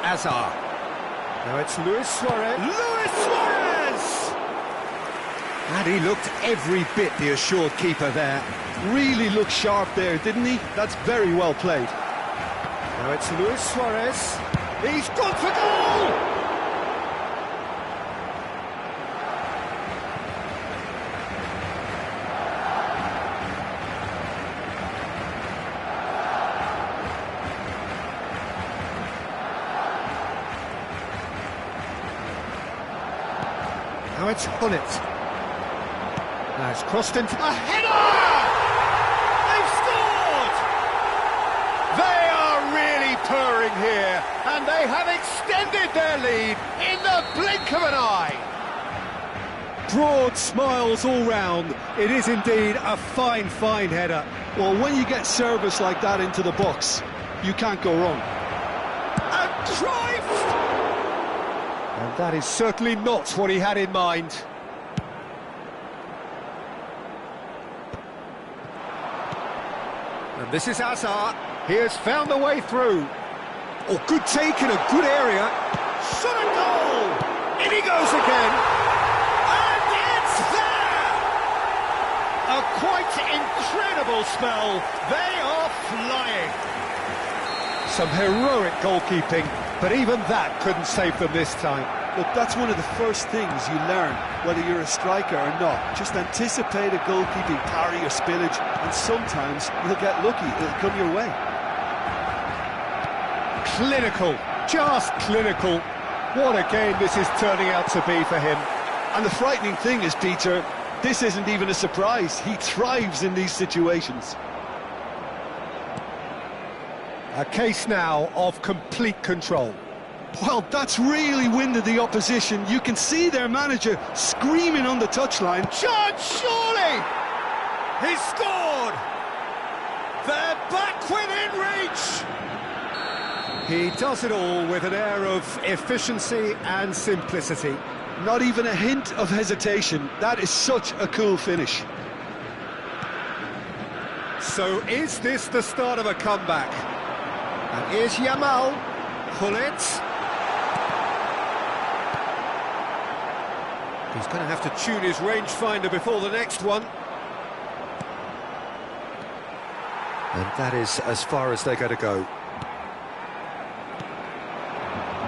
Azar. Now it's Luis Suarez. Luis Suarez! And he looked every bit the assured keeper there. Really looked sharp there, didn't he? That's very well played. Now it's Luis Suarez. He's gone for goal! Now it's Hullet. Now it's crossed into... A header! They've scored! They are really purring here, and they have extended their lead in the blink of an eye. Broad smiles all round. It is indeed a fine header. Well, when you get service like that into the box, you can't go wrong. And Cruyff! And that is certainly not what he had in mind. And this is Hazard. He has found a way through. Oh, good take in a good area. Shot a goal! In he goes again. And it's there! A quite incredible spell. They are flying. Some heroic goalkeeping, but even that couldn't save them this time. Look, that's one of the first things you learn, whether you're a striker or not. Just anticipate a goalkeeping parry or spillage, and sometimes you'll get lucky, it'll come your way. Clinical, just clinical. What a game this is turning out to be for him. And the frightening thing is, Peter, this isn't even a surprise. He thrives in these situations. A case now of complete control. Well, that's really winded the opposition. You can see their manager screaming on the touchline. Chance, surely! He's scored! They're back within reach! He does it all with an air of efficiency and simplicity. Not even a hint of hesitation. That is such a cool finish. So is this the start of a comeback? And here's Yamal. Hullet. He's going to have to tune his rangefinder before the next one. And that is as far as they're going to go.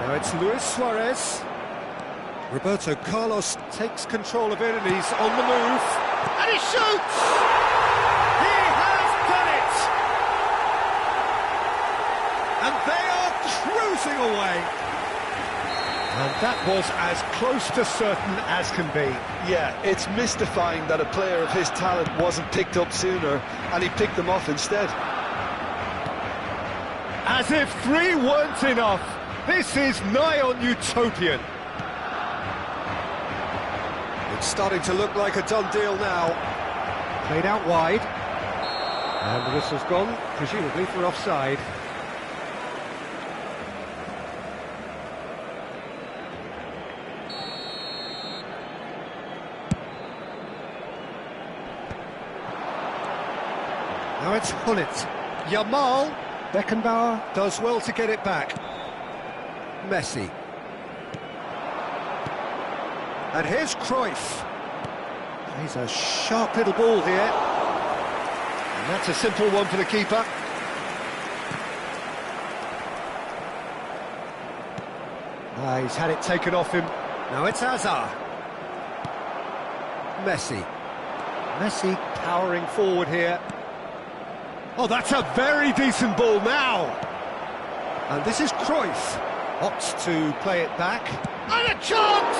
Now it's Luis Suarez. Roberto Carlos takes control of it and he's on the move. And he shoots! He has done it! And they are cruising away. And that was as close to certain as can be. Yeah, it's mystifying that a player of his talent wasn't picked up sooner, and he picked them off instead. As if 3 weren't enough, this is nigh on utopian. It's starting to look like a done deal now. Played out wide. And the whistle's gone, presumably for offside. Now it's Hullet. Yamal. Beckenbauer does well to get it back. Messi. And here's Cruyff. He's a sharp little ball here. And that's a simple one for the keeper. He's had it taken off him. Now it's Hazard. Messi. Messi powering forward here. Oh, that's a very decent ball now. And this is Cruyff. Opts to play it back. And a chance!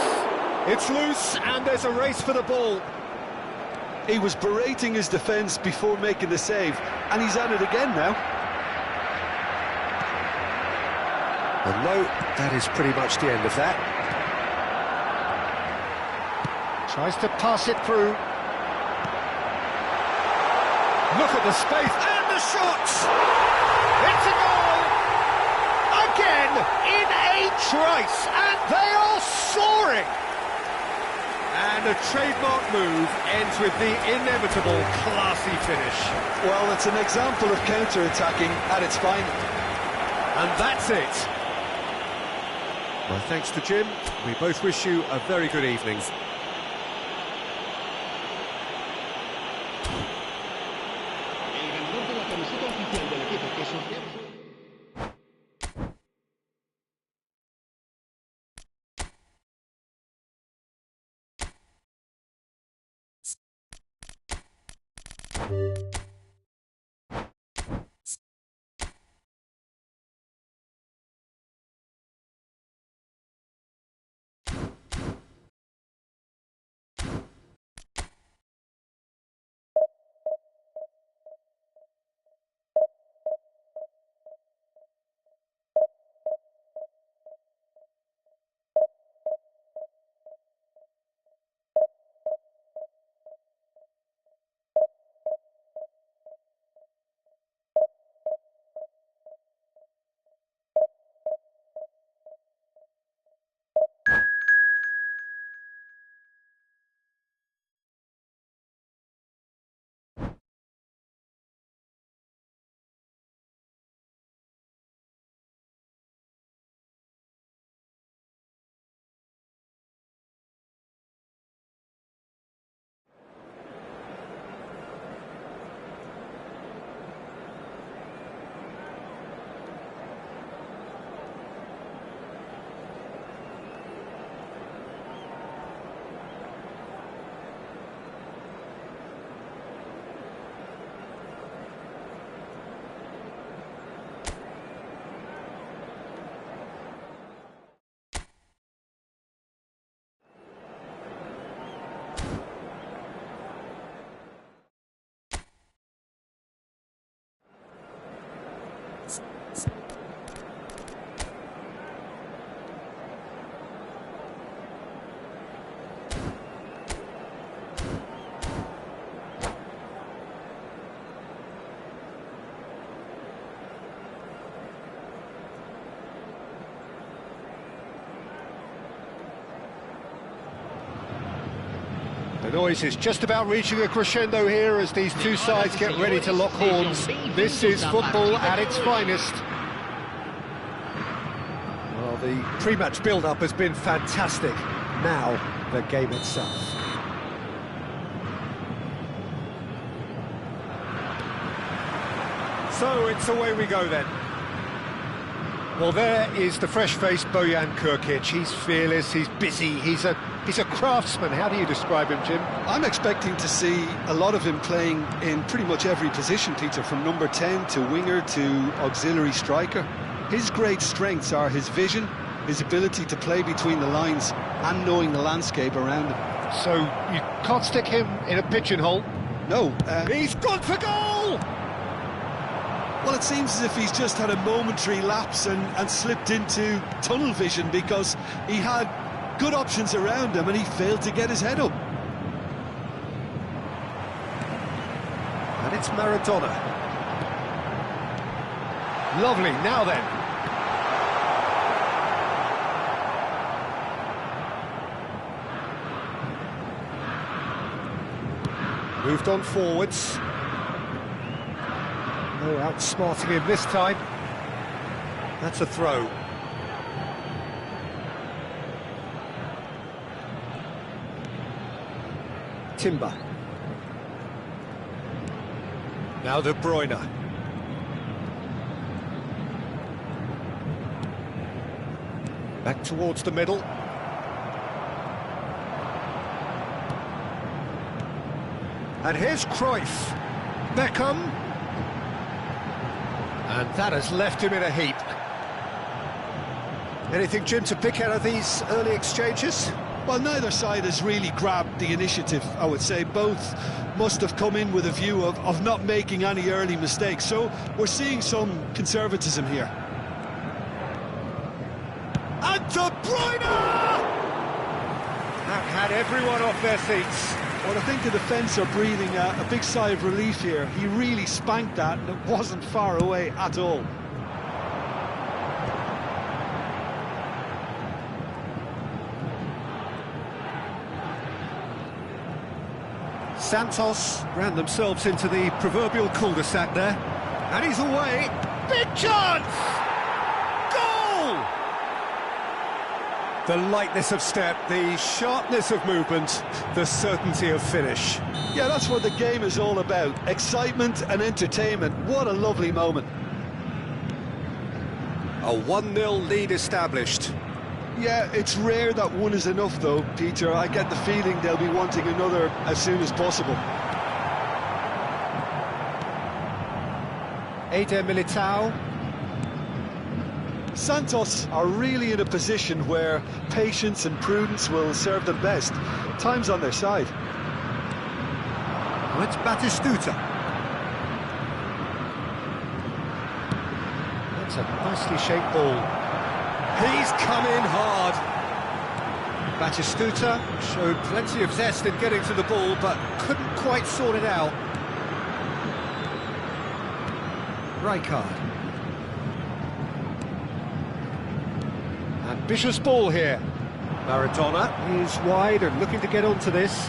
It's loose, and there's a race for the ball. He was berating his defence before making the save, and he's at it again now. And no, that is pretty much the end of that. Tries to pass it through. Look at the space, and the shots! It's a goal! Again, in a trice, and they are soaring! And a trademark move ends with the inevitable classy finish. Well, it's an example of counter-attacking at its finest. And that's it. Well, thanks to Jim. We both wish you a very good evening. El ganador de la camiseta oficial del equipo que sortea... The noise is just about reaching a crescendo here as these two sides get ready to lock horns. This is football at its finest. Well, the pre-match build-up has been fantastic. Now, the game itself. So, it's away we go then. Well, there is the fresh-faced Bojan Krkic. He's fearless, he's busy, he's a craftsman. How do you describe him, Jim? I'm expecting to see a lot of him playing in pretty much every position, Peter, from number 10 to winger to auxiliary striker. His great strengths are his vision, his ability to play between the lines and knowing the landscape around him. So, you can't stick him in a pigeonhole? No. He's gone for goal! Well, it seems as if he's just had a momentary lapse and slipped into tunnel vision because he had good options around him and he failed to get his head up. And it's Maradona. Lovely, now then. Moved on forwards. No outsmarting him this time. That's a throw. Timber. Now De Bruyne. Back towards the middle. And here's Cruyff. Beckham. And that has left him in a heap. Anything, Jim, to pick out of these early exchanges? Well, neither side has really grabbed the initiative, I would say. Both must have come in with a view of not making any early mistakes. So we're seeing some conservatism here. And De Bruyne! That had everyone off their seats. Well, I think the defence are breathing a big sigh of relief here. He really spanked that, and it wasn't far away at all. Santos ran themselves into the proverbial cul-de-sac there. And he's away. Big chance! Goal! The lightness of step, the sharpness of movement, the certainty of finish. Yeah, that's what the game is all about. Excitement and entertainment. What a lovely moment. A 1-0 lead established. Yeah, it's rare that one is enough though, Peter. I get the feeling they'll be wanting another as soon as possible. Eder Militao. Santos are really in a position where patience and prudence will serve them best. Time's on their side. Well, it's Batistuta. That's a nicely shaped ball. He's come in hard. Batistuta showed plenty of zest in getting to the ball, but couldn't quite sort it out. Rijkaard. Ambitious ball here. Maradona is wide and looking to get onto this.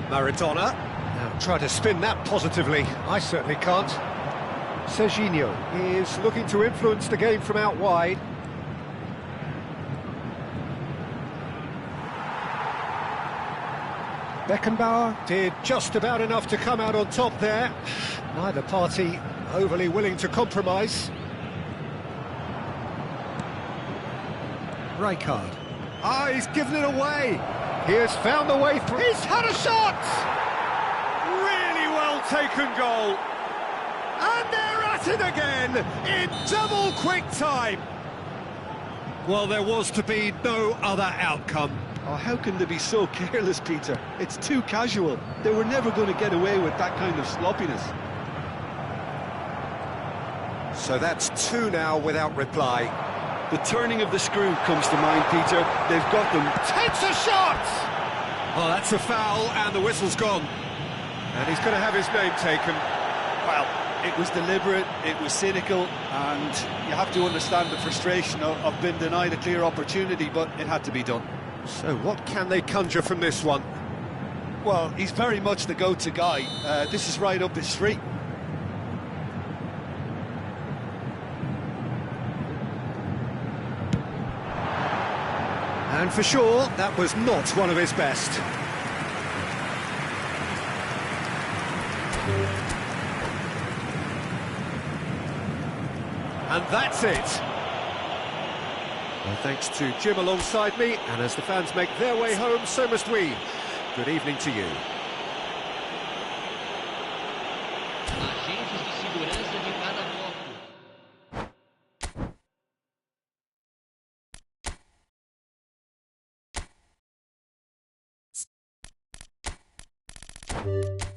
Maradona. Now try to spin that positively. I certainly can't. Serginho is looking to influence the game from out wide. Beckenbauer did just about enough to come out on top there. Neither party overly willing to compromise. Rijkaard. Ah, he's given it away. He has found the way through. He's had a shot! Really well taken goal. And they're at it again in double quick time. Well, there was to be no other outcome. Oh, how can they be so careless, Peter? It's too casual. They were never going to get away with that kind of sloppiness. So that's two now without reply. The turning of the screw comes to mind, Peter. They've got them. Takes a shot! Oh, that's a foul, and the whistle's gone. And he's going to have his name taken. Well, it was deliberate, it was cynical, and you have to understand the frustration of being denied a clear opportunity, but it had to be done. So what can they conjure from this one? Well, he's very much the go-to guy. This is right up his street. And for sure, that was not one of his best. And that's it. Well, thanks to Jim alongside me, and as the fans make their way home, so must we. Good evening to you. Agentes de segurança de cada bloco.